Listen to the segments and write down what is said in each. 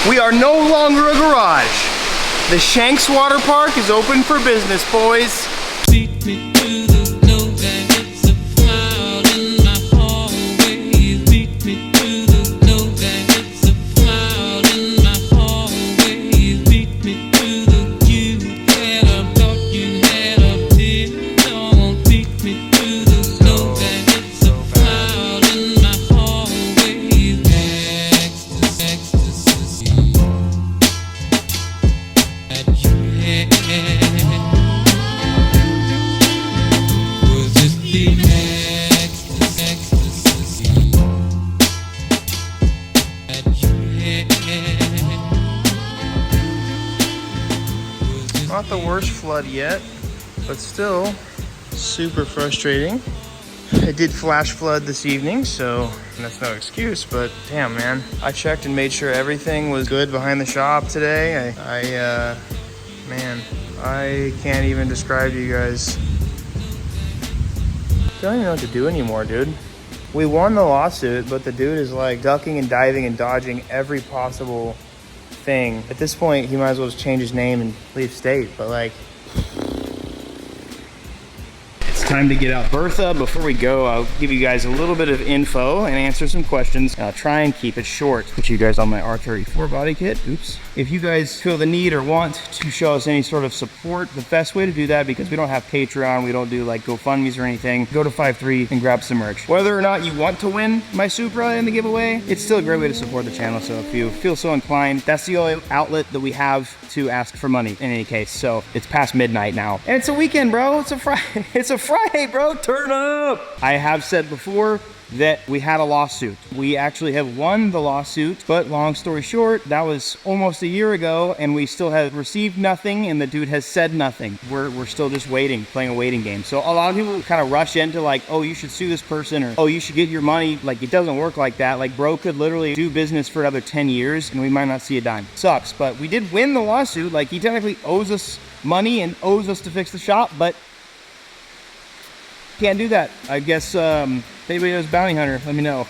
We are no longer a garage. The Shanks water park is open for business, boys. Beat me to the know that it's a cloud in my hallway. Beat me to the know that it's a cloud in my hallway. Beat me to the you that I thought you had a deal. Don't beat me to the know that it's a cloud in my hallway. Ecstasy that you had. Not the worst flood yet, but still super frustrating. I did flash flood this evening, so that's no excuse, but damn, man. I checked and made sure everything was good behind the shop today. Man, I can't even describe to you guys. I don't even know what to do anymore, dude. We won the lawsuit, but the dude is like ducking and diving and dodging every possible thing. At this point, he might as well just change his name and leave state, but like, it's time to get out. Bertha, before we go, I'll give you guys a little bit of info and answer some questions. I'll try and keep it short. Put you guys on my R34 body kit. Oops. If you guys feel the need or want to show us any sort of support, the best way to do that, because we don't have Patreon, we don't do like GoFundMe's or anything, go to 5.3 and grab some merch. Whether or not you want to win my Supra in the giveaway, it's still a great way to support the channel. So if you feel so inclined, that's the only outlet that we have to ask for money in any case. So it's past midnight now. And it's a weekend, bro. It's a Friday. It's a Friday, bro. Turn up. I have said before that we had a lawsuit. We actually have won the lawsuit, but long story short, that was almost a year ago and we still have received nothing and the dude has said nothing. We're still just waiting, playing a waiting game. So a lot of people kind of rush into like, oh, you should sue this person, or oh, you should get your money. Like, it doesn't work like that. Like, bro could literally do business for another 10 years and we might not see a dime. Sucks, but we did win the lawsuit. Like, he technically owes us money and owes us to fix the shop, but can't do that. I guess if anybody knows Bounty Hunter, let me know.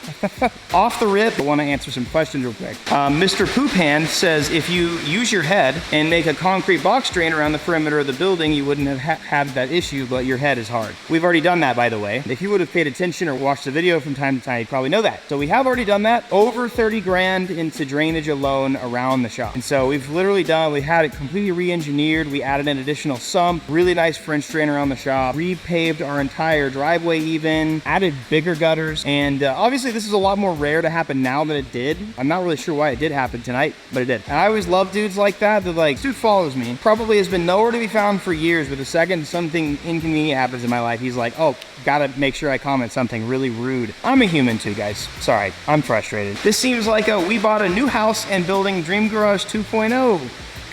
Off the rip, I want to answer some questions real quick. Mr. Poop Hand says, if you use your head and make a concrete box drain around the perimeter of the building, you wouldn't have had that issue, but your head is hard. We've already done that, by the way. If you would have paid attention or watched the video from time to time, you'd probably know that. So we have already done that. Over 30 grand into drainage alone around the shop. And so we've literally done, we had it completely re-engineered. We added an additional sump, really nice French drain around the shop, repaved our entire driveway even, added bigger gutters, and obviously this is a lot more rare to happen now than it did. I'm not really sure why it did happen tonight, but it did. And I always love dudes like that. They're like, dude follows me, probably has been nowhere to be found for years, but the second something inconvenient happens in my life, he's like, oh, gotta make sure I comment something really rude. I'm a human too, guys. Sorry, I'm frustrated. This seems like a we bought a new house and building Dream Garage 2.0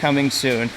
coming soon.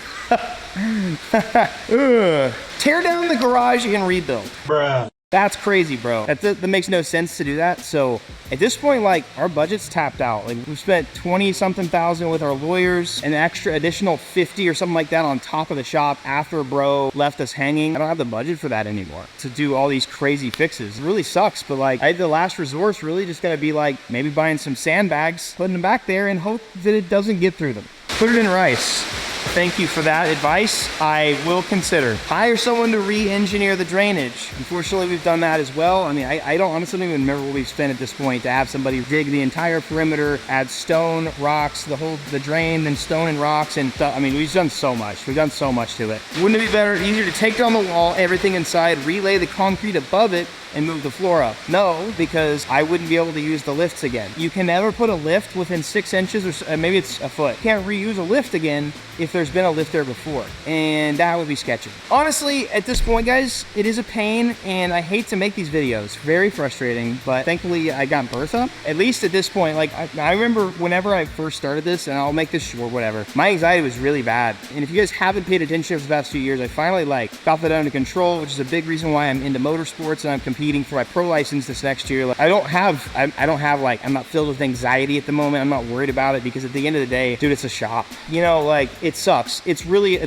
Tear down the garage and rebuild. Bruh. That's crazy, bro. That makes no sense to do that. So at this point, like, our budget's tapped out. Like, we've spent 20-something thousand with our lawyers, an extra additional 50 or something like that on top of the shop after bro left us hanging. I don't have the budget for that anymore to do all these crazy fixes. It really sucks, but like, the last resource really just gotta be like maybe buying some sandbags, putting them back there and hope that it doesn't get through them. Put it in rice. Thank you for that advice. I will consider. Hire someone to re-engineer the drainage. Unfortunately, we've done that as well. I mean, I don't honestly even remember what we've spent at this point to have somebody dig the entire perimeter, add stone, rocks, the drain, then stone and rocks, and I mean, we've done so much. We've done so much to it. Wouldn't it be better, easier to take down the wall, everything inside, relay the concrete above it, and move the floor up? No, because I wouldn't be able to use the lifts again. You can never put a lift within 6 inches, or maybe it's a foot. You can't reuse a lift again if there's been a lift there before, and that would be sketchy. Honestly, at this point, guys, it is a pain, and I hate to make these videos. Very frustrating, but thankfully I got Bertha. At least at this point, like, I remember whenever I first started this, and I'll make this short, whatever, my anxiety was really bad. And if you guys haven't paid attention for the past few years, I finally got that under control, which is a big reason why I'm into motorsports and I'm competing for my pro license this next year. Like, I'm not filled with anxiety at the moment. I'm not worried about it, because at the end of the day, dude, it's a shop. You know, like, it sucks. It's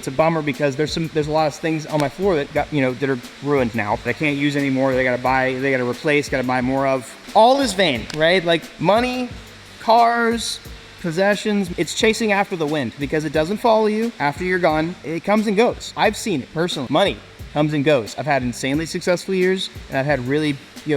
a bummer, because there's a lot of things on my floor that that are ruined now, that I can't use anymore. They gotta replace, gotta buy more of. All is vain, right? Like, money, cars, possessions. It's chasing after the wind because it doesn't follow you after you're gone. It comes and goes. I've seen it personally. Money comes and goes. I've had insanely successful years, and I've had really,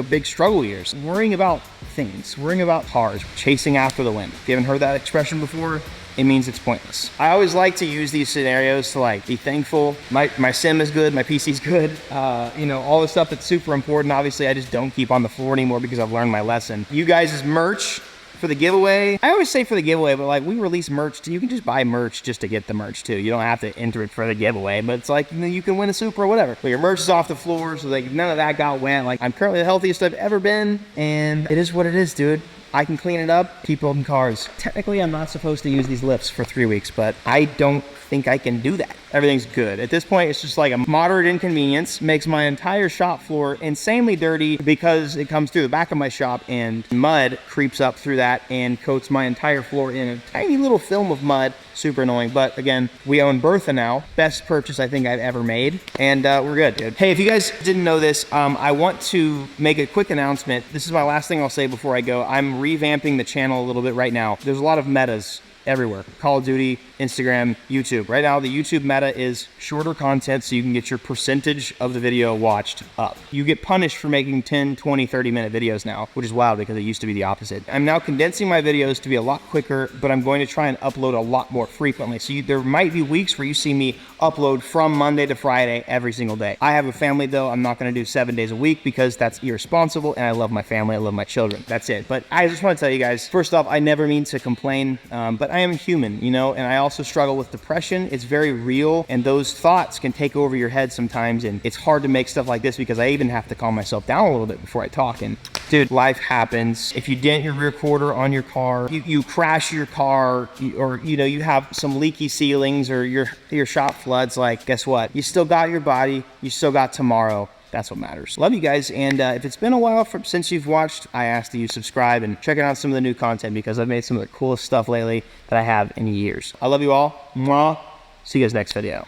big struggle years. Worrying about things, worrying about cars, chasing after the wind. If you haven't heard that expression before, it means it's pointless. I always like to use these scenarios to be thankful. My sim is good, my PC's good. All the stuff that's super important. Obviously, I just don't keep on the floor anymore because I've learned my lesson. You guys' merch for the giveaway. I always say for the giveaway, but we release merch too. You can just buy merch just to get the merch too. You don't have to enter it for the giveaway, but it's you can win a Supra or whatever. But your merch is off the floor, so none of that got went. I'm currently the healthiest I've ever been, and it is what it is, dude. I can clean it up, keep building cars. Technically, I'm not supposed to use these lifts for 3 weeks, but I don't think I can do that. Everything's good. At this point, it's just a moderate inconvenience. Makes my entire shop floor insanely dirty because it comes through the back of my shop and mud creeps up through that and coats my entire floor in a tiny little film of mud. Super annoying, but again, we own Bertha now. Best purchase I think I've ever made, and we're good, dude. Hey, if you guys didn't know this, I want to make a quick announcement. This is my last thing I'll say before I go. I'm revamping the channel a little bit right now. There's a lot of metas everywhere. Call of Duty, Instagram, YouTube. Right now, the YouTube meta is shorter content so you can get your percentage of the video watched up. You get punished for making 10, 20, 30-minute videos now, which is wild because it used to be the opposite. I'm now condensing my videos to be a lot quicker, but I'm going to try and upload a lot more frequently. So there might be weeks where you see me upload from Monday to Friday every single day. I have a family though. I'm not going to do 7 days a week because that's irresponsible, and I love my family. I love my children. That's it. But I just want to tell you guys, first off, I never mean to complain, but I am human, and I also struggle with depression. It's very real, and those thoughts can take over your head sometimes, and it's hard to make stuff like this because I even have to calm myself down a little bit before I talk. And dude, life happens. If you dent your rear quarter on your car, you crash your car, or you have some leaky ceilings, or your shop floods, guess what? You still got your body, you still got tomorrow. That's what matters. Love you guys, and if it's been a while since you've watched, I ask that you subscribe and check out some of the new content because I've made some of the coolest stuff lately that I have in years. I love you all. Mwah. See you guys next video.